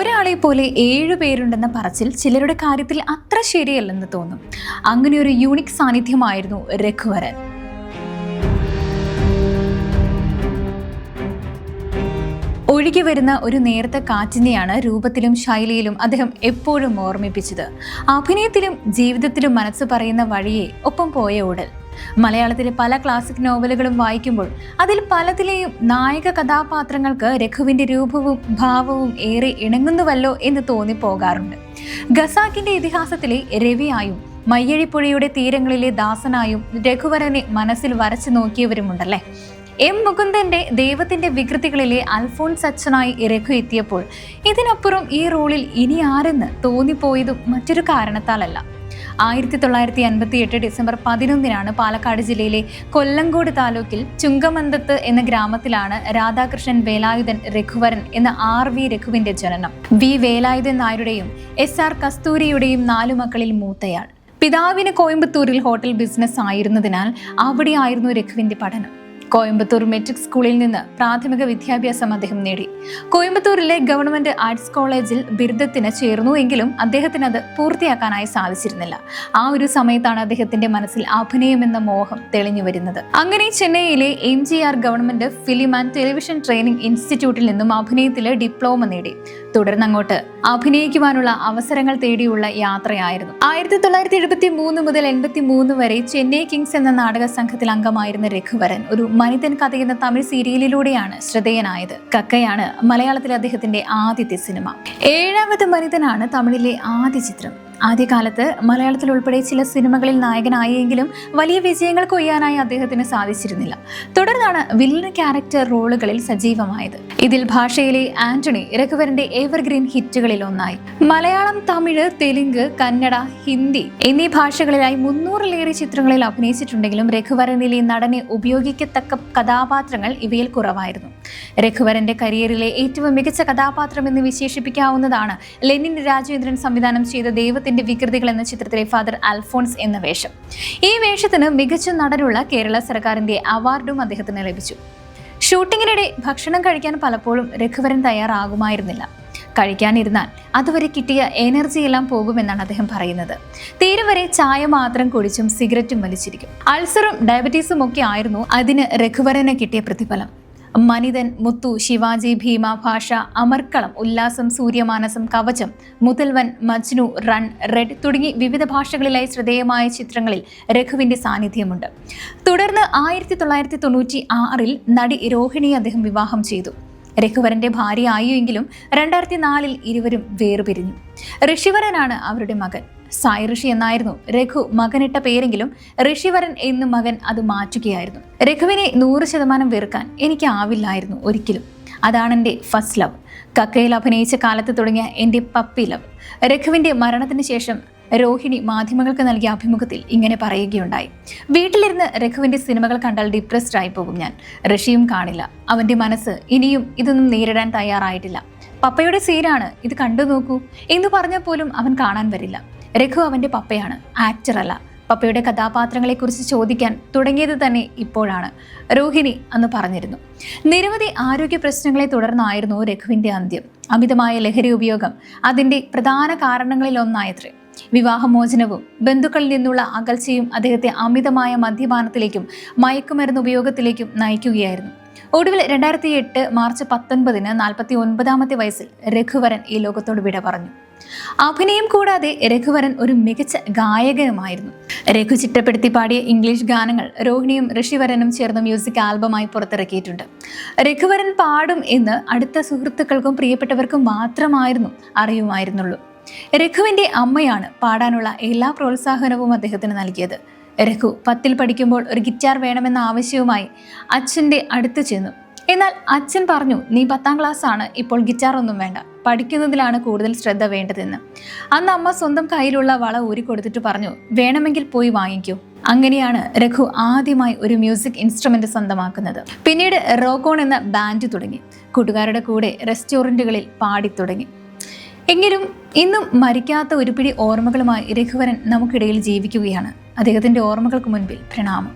ഒരാളെ പോലെ 7 പേരുണ്ടെന്ന പറച്ചിൽ ചിലരുടെ കാര്യത്തിൽ അത്ര ശരിയല്ലെന്ന് തോന്നും. അങ്ങനെ ഒരു യൂണിക് സാന്നിധ്യമായിരുന്നു രഘുവരൻ. ഒഴുകി വരുന്ന ഒരു നേരത്തെ കാറ്റിനെയാണ് രൂപത്തിലും ശൈലിയിലും അദ്ദേഹം എപ്പോഴും ഓർമ്മിപ്പിച്ചത്. അഭിനയത്തിലും ജീവിതത്തിലും മനസ്സ് പറയുന്ന വഴിയെ ഒപ്പം പോയ ഉടൽ. മലയാളത്തിലെ പല ക്ലാസിക് നോവലുകളും വായിക്കുമ്പോൾ അതിൽ പലതിലെയും നായക കഥാപാത്രങ്ങൾക്ക് രഘുവിന്റെ രൂപവും ഭാവവും ഏറെ ഇണങ്ങുന്നുവല്ലോ എന്ന് തോന്നിപ്പോകാറുണ്ട്. ഖസാക്കിന്റെ ഇതിഹാസത്തിലെ രവിയായും മയ്യഴിപ്പുഴയുടെ തീരങ്ങളിലെ ദാസനായും രഘുവരനെ മനസ്സിൽ വരച്ചു നോക്കിയവരുമുണ്ടല്ലേ. എം മുകുന്ദന്റെ ദൈവത്തിന്റെ വികൃതികളിലെ അൽഫോൺസ് അച്ഛനായി രഘു എത്തിയപ്പോൾ ഇതിനപ്പുറം ഈ റോളിൽ ഇനി ആരെന്ന് തോന്നിപ്പോയതും മറ്റൊരു കാരണത്താലല്ല. 1958 ഡിസംബർ 11 പാലക്കാട് ജില്ലയിലെ കൊല്ലങ്കോട് താലൂക്കിൽ ചുങ്കമന്തത്ത് എന്ന ഗ്രാമത്തിലാണ് രാധാകൃഷ്ണൻ വേലായുധൻ രഘുവരൻ എന്ന RV രഘുവിന്റെ ജനനം. V വേലായുധൻ നായരുടെയും SR കസ്തൂരിയുടെയും 4 മക്കളിൽ മൂത്തയാൾ. പിതാവിന് കോയമ്പത്തൂരിൽ ഹോട്ടൽ ബിസിനസ് ആയിരുന്നതിനാൽ അവിടെയായിരുന്നു രഘുവിന്റെ പഠനം. കോയമ്പത്തൂർ മെട്രിക് സ്കൂളിൽ നിന്ന് പ്രാഥമിക വിദ്യാഭ്യാസം അദ്ദേഹം നേടി. കോയമ്പത്തൂരിലെ ഗവൺമെന്റ് ആർട്സ് കോളേജിൽ ബിരുദത്തിന് ചേർന്നു എങ്കിലും അദ്ദേഹത്തിന് അത് പൂർത്തിയാക്കാനായി സാധിച്ചിരുന്നില്ല. ആ ഒരു സമയത്താണ് അദ്ദേഹത്തിന്റെ മനസ്സിൽ അഭിനയം എന്ന മോഹം തെളിഞ്ഞു വരുന്നത്. അങ്ങനെ ചെന്നൈയിലെ MGR government film and television training ഇൻസ്റ്റിറ്റ്യൂട്ടിൽ നിന്നും അഭിനയത്തിലെ ഡിപ്ലോമ നേടി. തുടർന്നങ്ങോട്ട് അഭിനയിക്കുവാനുള്ള അവസരങ്ങൾ തേടിയുള്ള യാത്രയായിരുന്നു. 1973 മുതൽ 83 വരെ ചെന്നൈ കിങ്സ് എന്ന നാടക സംഘത്തിൽ അംഗമായിരുന്ന രഘുവരൻ ഒരു മനിതൻ കഥ എന്ന തമിഴ് സീരിയലിലൂടെയാണ് ശ്രദ്ധേയനായത്. കക്കയാണ് മലയാളത്തിലെ അദ്ദേഹത്തിന്റെ ആദ്യത്തെ സിനിമ. 7ാമത് മനിതനാണ് തമിഴിലെ ആദ്യ ചിത്രം. ആദ്യകാലത്ത് മലയാളത്തിൽ ഉൾപ്പെടെ ചില സിനിമകളിൽ നായകനായെങ്കിലും വലിയ വിജയങ്ങൾ കൊയ്യാനായി അദ്ദേഹത്തിന് സാധിച്ചിരുന്നില്ല. തുടർന്നാണ് വില്ലൻ ക്യാരക്ടർ റോളുകളിൽ സജീവമായത്. ഇതിൽ ഭാഷയിലെ ആന്റണി രഘുവരന്റെ എവർഗ്രീൻ ഹിറ്റുകളിൽ ഒന്നായി. മലയാളം, തമിഴ്, തെലുങ്ക്, കന്നഡ, ഹിന്ദി എന്നീ ഭാഷകളിലായി 300-ലേറെ ചിത്രങ്ങളിൽ അഭിനയിച്ചിട്ടുണ്ടെങ്കിലും രഘുവരനിലെ നടനെ ഉപയോഗിക്കത്തക്ക കഥാപാത്രങ്ങൾ ഇവയിൽ കുറവായിരുന്നു. രഘുവരന്റെ കരിയറിലെ ഏറ്റവും മികച്ച കഥാപാത്രം എന്ന് വിശേഷിപ്പിക്കാവുന്നതാണ് ലെനിൻ രാജേന്ദ്രൻ സംവിധാനം ചെയ്ത ദൈവത്തിന്റെ വികൃതികൾ എന്ന ചിത്രത്തിലെ ഫാദർ അൽഫോൺസ് എന്ന വേഷം. ഈ വേഷത്തിന് മികച്ച നടനുള്ള കേരള സർക്കാരിന്റെ അവാർഡും അദ്ദേഹത്തിന് ലഭിച്ചു. ഷൂട്ടിങ്ങിനിടെ ഭക്ഷണം കഴിക്കാൻ പലപ്പോഴും രഘുവരൻ തയ്യാറാകുമായിരുന്നില്ല. കഴിക്കാനിരുന്നാൽ അതുവരെ കിട്ടിയ എനർജിയെല്ലാം പോകുമെന്നാണ് അദ്ദേഹം പറയുന്നത്. തീരെ വരെ ചായ മാത്രം കുടിച്ചും സിഗരറ്റും വലിച്ചിരിക്കും. അൾസറും ഡയബറ്റീസും ഒക്കെ ആയിരുന്നു അതിന് രഘുവരന് കിട്ടിയ പ്രതിഫലം. മനിതൻ, മുത്തു, ശിവാജി, ഭീമ, ഭാഷ, അമർക്കളം, ഉല്ലാസം, സൂര്യമാനസം, കവചം, മുതൽവൻ, മജ്നു, റൺ, റെഡ് തുടങ്ങി വിവിധ ഭാഷകളിലായി ശ്രദ്ധേയമായ ചിത്രങ്ങളിൽ രഘുവിന്റെ സാന്നിധ്യമുണ്ട്. തുടർന്ന് 1996 നടി രോഹിണിയെ അദ്ദേഹം വിവാഹം ചെയ്തു. രഘുവരന്റെ ഭാര്യ ആയെങ്കിലും 2004 ഇരുവരും വേർപിരിഞ്ഞു. ഋഷിവരനാണ് അവരുടെ മകൻ. സായി ഋഷി എന്നായിരുന്നു രഘു മകനിട്ട പേരെങ്കിലും ഋഷിവരൻ എന്ന് മകൻ അത് മാറ്റുകയായിരുന്നു. രഘുവിനെ 100% വെറുക്കാൻ എനിക്ക് ആവില്ലായിരുന്നു ഒരിക്കലും. അതാണ് എൻ്റെ ഫസ്റ്റ് ലവ്. കക്കയിൽ അഭിനയിച്ച കാലത്ത് തുടങ്ങിയ എൻ്റെ പപ്പി ലവ്. രഘുവിന്റെ മരണത്തിന് ശേഷം രോഹിണി മാധ്യമങ്ങൾക്ക് നൽകിയ അഭിമുഖത്തിൽ ഇങ്ങനെ പറയുകയുണ്ടായി. വീട്ടിലിരുന്ന് രഘുവിന്റെ സിനിമകൾ കണ്ടാൽ ഡിപ്രസ്ഡ് ആയി പോകും ഞാൻ. ഋഷിയും കാണില്ല. അവന്റെ മനസ്സ് ഇനിയും ഇതൊന്നും നേരിടാൻ തയ്യാറായിട്ടില്ല. പപ്പയുടെ സീനാണ്, ഇത് കണ്ടു നോക്കൂ എന്ന് പറഞ്ഞാൽ പോലും അവൻ കാണാൻ വരില്ല. രഘു അവന്റെ പപ്പയാണ്, ആക്ടറല്ല. പപ്പയുടെ കഥാപാത്രങ്ങളെക്കുറിച്ച് ചോദിക്കാൻ തുടങ്ങിയത് തന്നെ ഇപ്പോഴാണ്, രോഹിണി അന്ന് പറഞ്ഞിരുന്നു. നിരവധി ആരോഗ്യ പ്രശ്നങ്ങളെ തുടർന്നായിരുന്നു രഘുവിന്റെ അന്ത്യം. അമിതമായ ലഹരി ഉപയോഗം അതിന്റെ പ്രധാന കാരണങ്ങളിൽ ഒന്നായത്രേ. വിവാഹമോചനവും ബന്ധുക്കളിൽ നിന്നുള്ള അകൽച്ചയും അദ്ദേഹത്തെ അമിതമായ മദ്യപാനത്തിലേക്കും മയക്കുമരുന്ന് ഉപയോഗത്തിലേക്കും നയിക്കുകയായിരുന്നു. ഒടുവിൽ 2008 മാർച്ച് 19 49ാമത്തെ വയസ്സിൽ രഘുവരൻ ഈ ലോകത്തോട് വിട പറഞ്ഞു. അഭിനയം കൂടാതെ രഘുവരൻ ഒരു മികച്ച ഗായകനുമായിരുന്നു. രഘു ചിട്ടപ്പെടുത്തി പാടിയ ഇംഗ്ലീഷ് ഗാനങ്ങൾ രോഹിണിയും ഋഷിവരനും ചേർന്ന് മ്യൂസിക് ആൽബമായി പുറത്തിറക്കിയിട്ടുണ്ട്. രഘുവരൻ പാടും എന്ന് അടുത്ത സുഹൃത്തുക്കൾക്കും പ്രിയപ്പെട്ടവർക്കും മാത്രമായിരുന്നു അറിയുമായിരുന്നുള്ളൂ. രഘുവിന്റെ അമ്മയാണ് പാടാനുള്ള എല്ലാ പ്രോത്സാഹനവും അദ്ദേഹത്തിന് നൽകിയത്. രഘു 10ൽ പഠിക്കുമ്പോൾ ഒരു ഗിറ്റാർ വേണമെന്ന ആവശ്യവുമായി അച്ഛൻ്റെ അടുത്ത് ചെന്നു. എന്നാൽ അച്ഛൻ പറഞ്ഞു, നീ 10ാം ക്ലാസ് ആണ്, ഇപ്പോൾ ഗിറ്റാർ ഒന്നും വേണ്ട, പഠിക്കുന്നതിലാണ് കൂടുതൽ ശ്രദ്ധ വേണ്ടതെന്ന്. അന്ന് അമ്മ സ്വന്തം കയ്യിലുള്ള വള ഊരിക്കൊടുത്തിട്ട് പറഞ്ഞു, വേണമെങ്കിൽ പോയി വാങ്ങിക്കൂ. അങ്ങനെയാണ് രഘു ആദ്യമായി ഒരു മ്യൂസിക് ഇൻസ്ട്രുമെന്റ് സ്വന്തമാക്കുന്നത്. പിന്നീട് റോക്കോൺ എന്ന ബാൻഡ് തുടങ്ങി. കൂട്ടുകാരുടെ കൂടെ റെസ്റ്റോറൻറ്റുകളിൽ പാടിത്തുടങ്ങി. എങ്കിലും ഇന്നും മരിക്കാത്ത ഒരു പിടി ഓർമ്മകളുമായി രഘുവരൻ നമുക്കിടയിൽ ജീവിക്കുകയാണ്. അദ്ദേഹത്തിന്റെ ഓർമ്മകൾക്ക് മുൻപിൽ പ്രണാമം.